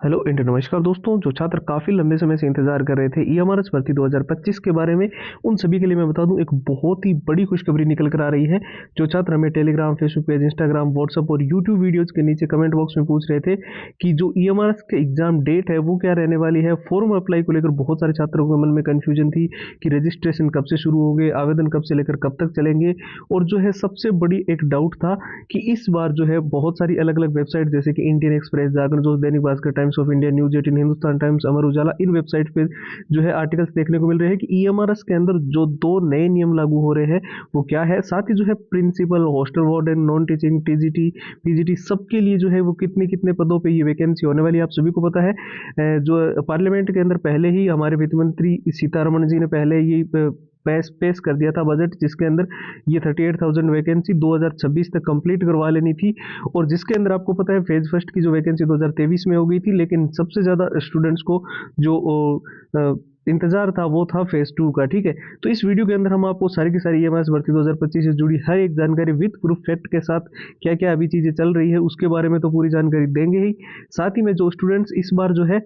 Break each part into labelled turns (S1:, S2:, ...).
S1: Hello नमस्कार दोस्तों। जो छात्र काफ़ी लंबे समय से इंतजार कर रहे थे ईएमआरएस भर्ती 2025 के बारे में, उन सभी के लिए मैं बता दूं एक बहुत ही बड़ी खुशखबरी निकल कर आ रही है। जो छात्र हमें Telegram, Facebook page, Instagram, WhatsApp और यूट्यूब वीडियोज़ के नीचे कमेंट बॉक्स में पूछ रहे थे कि जो ईएमआरएस के एग्ज़ाम डेट है वो क्या रहने वाली है। फॉर्म अप्लाई को लेकर बहुत सारे छात्रों के मन में कन्फ्यूजन थी कि रजिस्ट्रेशन कब से शुरू होंगे, आवेदन कब से लेकर कब तक चलेंगे। और जो है सबसे बड़ी एक डाउट था कि इस बार जो है बहुत सारी अलग-अलग वेबसाइट जैसे कि इंडियन एक्सप्रेस, जागरण जोश, Dainik Bhaskar, times of India, news 18, Hindustan times, Amar Ujala, in website पे जो है आर्टिकल्स देखने को मिल रहे हैं कि ईएमआरएस के अंदर जो 2 नए नियम लागू हो रहे हैं वो क्या है। साथ ही जो है principal, hostel warden, non teaching, TGT, PGT सबके लिए जो है वो कितने-कितने पदों पे ये वैकेंसी होने वाली है, आप सभी को पता है। जो पार्लियामेंट के अंदर पहले ही हमारे वित्त मंत्री सीतारमण जी ने पहले ही पेश कर दिया था बजट, जिसके अंदर ये 38,000 वैकेंसी 2026 तक कंप्लीट करवा लेनी थी। और जिसके अंदर आपको पता है फेज फर्स्ट की जो वैकेंसी 2023 में हो गई थी, लेकिन सबसे ज़्यादा स्टूडेंट्स को जो इंतजार था वो था फेज 2 का। ठीक है, तो इस वीडियो के अंदर हम आपको सारी की सारी ईएमआरएस भर्ती 2025 से जुड़ी हर एक जानकारी विद प्रूफ फैक्ट के साथ क्या क्या अभी चीज़ें चल रही है उसके बारे में तो पूरी जानकारी देंगे ही। साथ ही में जो स्टूडेंट्स इस बार जो है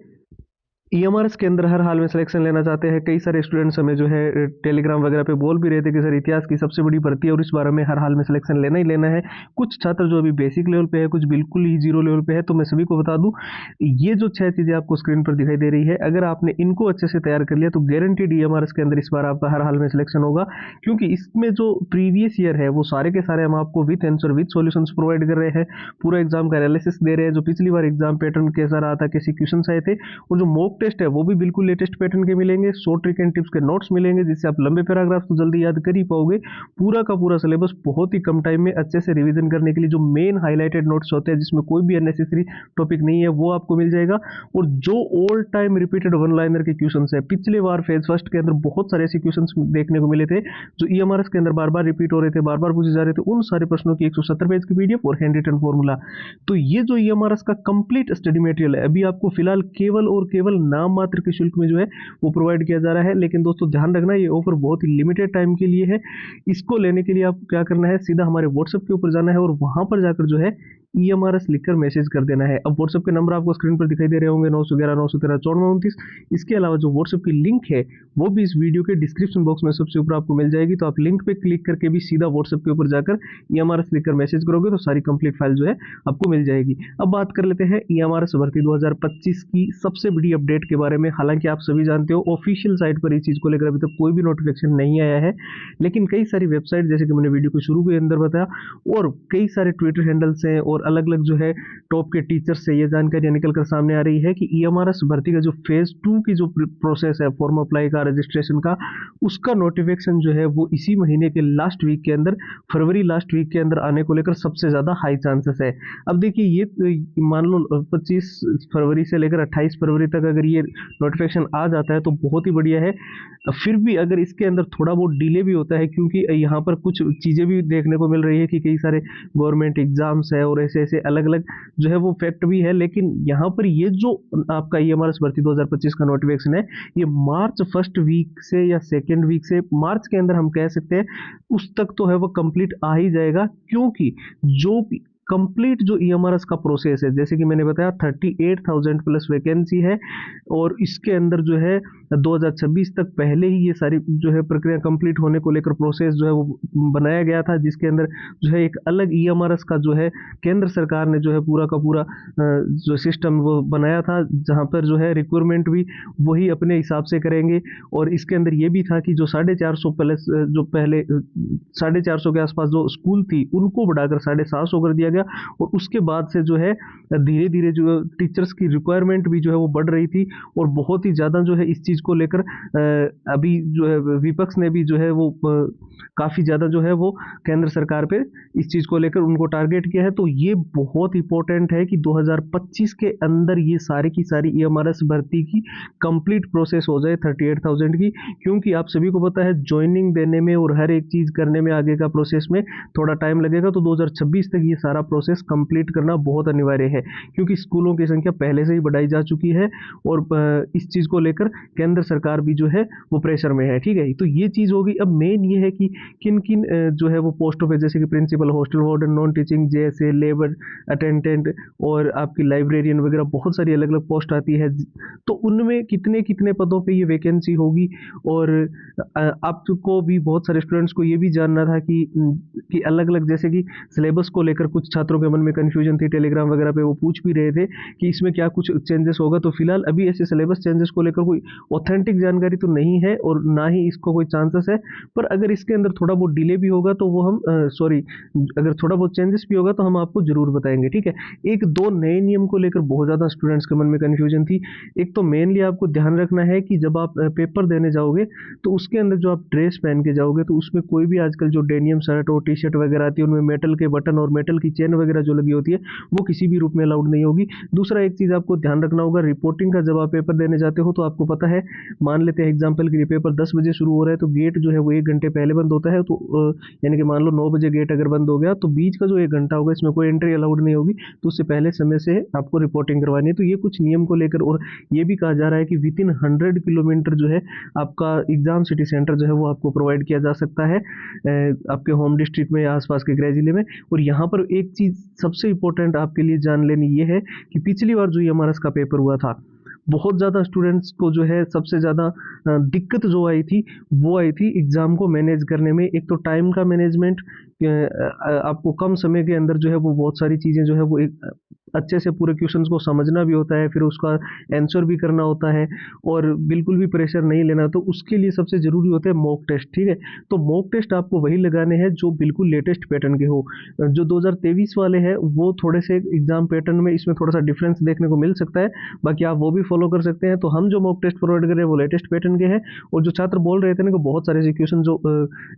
S1: ईएमआरएस के अंदर हर हाल में सिलेक्शन लेना चाहते हैं, कई सारे स्टूडेंट्स हमें जो है टेलीग्राम वगैरह पे बोल भी रहे थे कि सर इतिहास की सबसे बड़ी भर्ती है और इस बार हमें हर हाल में सिलेक्शन लेना ही लेना है। कुछ छात्र जो अभी बेसिक लेवल पे है, कुछ बिल्कुल ही जीरो लेवल पे है। तो मैं सभी को बता दूं, ये जो 6 चीज़ें आपको स्क्रीन पर दिखाई दे रही है, अगर आपने इनको अच्छे से तैयार कर लिया तो गारंटीड ईएमआरएस के अंदर इस बार आपका हर हाल में सिलेक्शन होगा। क्योंकि इसमें जो प्रीवियस ईयर है वो सारे के सारे हम आपको with answer with solutions provide कर रहे हैं, पूरा एग्जाम का एनालिसिस दे रहे हैं। जो पिछली बार एग्जाम पैटर्न कैसा रहा था, कैसे क्वेश्चन आए थे, और जो मॉक टेस्ट है वो भी बिल्कुल लेटेस्ट पैटर्न के मिलेंगे। शॉर्ट ट्रिक एंड टिप्स के नोट्स मिलेंगे जिससे आप लंबे पैराग्राफ तो जल्दी याद कर ही पाओगे। पूरा का पूरा सिलेबस बहुत ही कम टाइम में अच्छे से रिवीजन करने के लिए जो मेन हाईलाइटेड नोट्स होते हैं जिसमें कोई भी अननेसेसरी टॉपिक नहीं है वो आपको मिल जाएगा। और जो all time repeated one liner के क्वेश्चन है, पिछले बार फेज फर्स्ट के अंदर बहुत सारे ऐसे क्वेश्चन देखने को मिले थे जो ईएमआरएस के अंदर बार बार रिपीट हो रहे थे, बार बार पूछे जा रहे थे। उन सारे प्रश्नों की 170 पेज की पीडीएफ और हैंड रिटन फॉर्मूला। तो ये जो ईएमआरएस का कंप्लीट स्टडी मटेरियल है अभी आपको फिलहाल केवल और केवल नाम मात्र के शुल्क में जो है वो प्रोवाइड किया जा रहा है। लेकिन दोस्तों ध्यान रखना, ये ऑफर बहुत ही लिमिटेड टाइम के लिए है। इसको लेने के लिए आपको क्या करना है, सीधा हमारे व्हाट्सएप के ऊपर जाना है और वहां पर जाकर जो है ईएमआरएस लिखकर मैसेज कर देना है। अब व्हाट्सएप के नंबर आपको स्क्रीन पर दिखाई दे रहे होंगे, 911 913 9429। इसके अलावा जो व्हाट्सएप की लिंक है वो भी इस वीडियो के डिस्क्रिप्शन बॉक्स में सबसे ऊपर आपको मिल जाएगी। तो आप लिंक पे क्लिक करके भी सीधा व्हाट्सएप के ऊपर जाकर ईएमआरएस लिखकर मैसेज करोगे तो सारी कंप्लीट फाइल जो है आपको मिल जाएगी। अब बात कर लेते हैं ईएमआरएस भर्ती 2025 की सबसे बड़ी अपडेट के बारे में। हालांकि आप सभी जानते हो ऑफिशियल साइट पर इस चीज को लेकर अभी तक कोई भी नोटिफिकेशन नहीं आया है, लेकिन कई सारी वेबसाइट जैसे कि मैंने वीडियो के शुरू के अंदर बताया और कई सारे ट्विटर हैंडल्स हैं और अलग अलग जो है टॉप के टीचर्स से ये जानकारियां निकल कर सामने आ रही है कि ईएमआरएस भर्ती का जो फेज 2 की जो प्रोसेस है, फॉर्म अप्लाई का, रजिस्ट्रेशन का, उसका नोटिफिकेशन जो है वो इसी महीने के लास्ट वीक के अंदर, फरवरी लास्ट वीक के अंदर आने को लेकर सबसे ज्यादा हाई चांसेस है। अब देखिए ये मान लो 25 फरवरी से लेकर 28 फरवरी तक अगर ये नोटिफिकेशन आ जाता है तो बहुत ही बढ़िया है। फिर भी अगर इसके अंदर थोड़ा बहुत डिले भी होता है, क्योंकि यहाँ पर कुछ चीज़ें भी देखने को मिल रही है कि कई सारे गवर्नमेंट एग्जाम्स है और ऐसे ऐसे अलग अलग जो है वो फैक्ट भी है। लेकिन यहाँ पर ये जो आपका ईएमआरएस भर्ती 2025 का नोटिफिकेशन है ये मार्च फर्स्ट वीक से या सेकेंड वीक से मार्च के अंदर हम कह सकते हैं उस तक तो है वो कंप्लीट आ ही जाएगा। क्योंकि जो कंप्लीट जो ईएमआरएस का प्रोसेस है, जैसे कि मैंने बताया 38,000 प्लस वैकेंसी है और इसके अंदर जो है 2026 तक पहले ही ये सारी जो है प्रक्रिया कंप्लीट होने को लेकर प्रोसेस जो है वो बनाया गया था, जिसके अंदर जो है एक अलग ईएमआरएस का जो है केंद्र सरकार ने जो है पूरा का पूरा जो सिस्टम वो बनाया था, जहाँ पर जो है रिक्वायरमेंट भी वही अपने हिसाब से करेंगे। और इसके अंदर ये भी था कि जो 450 प्लस जो पहले 450 के आसपास जो स्कूल थी उनको बढ़ाकर 750 कर दिया गया। और उसके बाद से जो है धीरे धीरे जो टीचर्स की रिक्वायरमेंट भी जो है वो बढ़ रही थी और बहुत ही ज़्यादा जो है इस चीज़ को लेकर अभी जो है विपक्ष ने भी जो है वो काफ़ी ज़्यादा जो है वो केंद्र सरकार पे इस चीज़ को लेकर उनको टारगेट किया है। तो ये बहुत इंपॉर्टेंट है कि 2025 के अंदर ये सारी की सारी ईएमआरएस भर्ती की कंप्लीट प्रोसेस हो जाए 38,000 की। क्योंकि आप सभी को पता है ज्वाइनिंग देने में और हर एक चीज़ करने में आगे का प्रोसेस में थोड़ा टाइम लगेगा, तो 2026 तक ये सारा प्रोसेस कंप्लीट करना बहुत अनिवार्य है, क्योंकि स्कूलों की संख्या पहले से ही बढ़ाई जा चुकी है और इस चीज़ को लेकर केंद्र सरकार भी जो है वो प्रेशर में है। ठीक है, तो ये चीज़ होगी। अब मेन ये है कि किन किन जो है वो पोस्टों पे, जैसे कि principal, hostel warden, non teaching, JSA, labour attendant और आपकी लाइब्रेरियन वगैरह बहुत सारी अलग अलग पोस्ट आती है। तो उनमें कितने कितने पदों पे ये वैकेंसी होगी। और आपको भी, बहुत सारे स्टूडेंट्स को ये भी जानना था कि अलग अलग, जैसे कि सिलेबस को लेकर कुछ छात्रों के मन में कन्फ्यूजन थी, टेलीग्राम वगैरह पे वो पूछ भी रहे थे कि इसमें क्या कुछ चेंजेस होगा। तो फिलहाल अभी ऐसे सिलेबस चेंजेस को लेकर कोई ऑथेंटिक जानकारी तो नहीं है और ना ही इसको कोई चांसेस है। पर अगर इसके अंदर थोड़ा बहुत डिले भी होगा तो वो हम अगर थोड़ा बहुत चेंजेस भी होगा तो हम आपको जरूर बताएंगे। ठीक है, एक दो नए नियम को लेकर बहुत ज़्यादा स्टूडेंट्स के मन में कन्फ्यूजन थी। एक तो मेनली आपको ध्यान रखना है कि जब आप पेपर देने जाओगे तो उसके अंदर जो आप ड्रेस पहन के जाओगे तो उसमें कोई भी आजकल जो डेनियम शर्ट और टी शर्ट वगैरह आती है उनमें मेटल के बटन और मेटल की चेन वगैरह जो लगी होती है वो किसी भी रूप में अलाउड नहीं होगी। दूसरा एक चीज़ आपको ध्यान रखना होगा, रिपोर्टिंग का जब आप पेपर देने जाते हो तो आपको पता है, मान लेते हैं एग्जाम्पल के लिए पेपर 10 बजे शुरू हो रहा है तो गेट जो है वो 1 घंटे पहले बंद होता है। तो यानी कि मान लो 9 बजे गेट अगर बंद हो गया तो बीच का जो 1 घंटा होगा इसमें कोई एंट्री अलाउड नहीं होगी। तो उससे पहले समय से आपको रिपोर्टिंग करवानी है। तो ये कुछ नियम को लेकर, और ये भी कहा जा रहा है कि विदिन 100 किलोमीटर जो है आपका एग्जाम सिटी सेंटर जो है वो आपको प्रोवाइड किया जा सकता है आपके होम डिस्ट्रिक्ट में या आसपास के गृह जिले में। और यहाँ पर एक चीज़ सबसे इंपॉर्टेंट आपके लिए जान लेनी ये है कि पिछली बार जो एमआरएस का पेपर हुआ था, बहुत ज़्यादा स्टूडेंट्स को जो है सबसे ज़्यादा दिक्कत जो आई थी वो आई थी एग्ज़ाम को मैनेज करने में। एक तो टाइम का मैनेजमेंट, आपको कम समय के अंदर जो है वो बहुत सारी चीज़ें जो है वो एक अच्छे से पूरे क्वेश्चंस को समझना भी होता है, फिर उसका आंसर भी करना होता है और बिल्कुल भी प्रेशर नहीं लेना। तो उसके लिए सबसे ज़रूरी होता है मॉक टेस्ट। ठीक है, तो मॉक टेस्ट आपको वही लगाने हैं जो बिल्कुल लेटेस्ट पैटर्न के हो। जो 2023 वाले हैं वो थोड़े से एग्जाम पैटर्न में इसमें थोड़ा सा डिफरेंस देखने को मिल सकता है, बाकी आप वो भी फॉलो कर सकते हैं। तो हम जो मॉक टेस्ट प्रोवाइड कर रहे हैं वो लेटेस्ट पैटर्न के हैं। और जो छात्र बोल रहे थे ना कि बहुत सारे ऐसे क्वेश्चन जो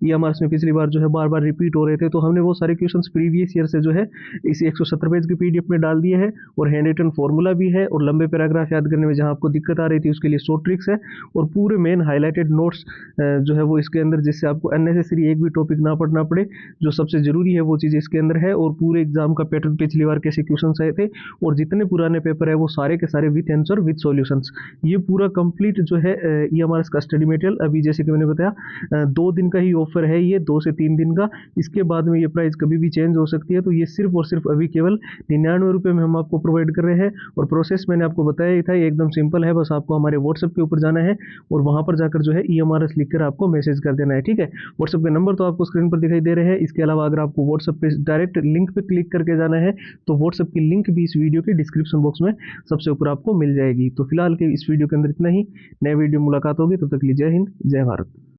S1: EMRs में पिछली बार जो है बार बार रिपीट हो रहे थे, तो हमने वो सारे क्वेश्चन प्रीवियस ईयर से जो है इस 170 पेज की PDF में डाल दिए हैं। और हैंड रिटन फॉर्मूला भी है और लंबे पैराग्राफ याद करने में जहां आपको दिक्कत आ रही थी उसके लिए शॉर्ट ट्रिक्स है और पूरे मेन हाईलाइटेड नोट्स जो है वो इसके अंदर, जिससे आपको अननेसेसरी एक भी टॉपिक ना पढ़ना पड़े। जो सबसे जरूरी है वो चीज़ इसके अंदर है। और पूरे एग्जाम का पैटर्न पिछली बार कैसे क्वेश्चन आए थे और जितने पुराने पेपर है वो सारे के सारे विथ आंसर विथ सॉल्यूशंस, ये पूरा कंप्लीट जो है EMRS का स्टडी मटेरियल। अभी जैसे कि मैंने बताया 2 दिन का ही ऑफर है, ये 2 से 3 दिन का। इसके बाद में ये प्राइस कभी भी चेंज हो सकती है। तो ये सिर्फ और सिर्फ अभी केवल 99 रुपये में हम आपको प्रोवाइड कर रहे हैं। और प्रोसेस मैंने आपको बताया ही था, ये एकदम सिंपल है। बस आपको हमारे व्हाट्सएप के ऊपर जाना है और वहां पर जाकर जो है EMRS लिखकर आपको मैसेज कर देना है। ठीक है, व्हाट्सएप के नंबर तो आपको स्क्रीन पर दिखाई दे रहे हैं। इसके अलावा अगर आपको व्हाट्सएप पे डायरेक्ट लिंक पे क्लिक करके जाना है तो व्हाट्सएप की लिंक भी इस वीडियो के डिस्क्रिप्शन बॉक्स में सबसे ऊपर आपको मिल जाएगी। तो फिलहाल के इस वीडियो के अंदर इतना ही। नए वीडियो मुलाकात होगी, तब तक के लिए जय हिंद, जय भारत।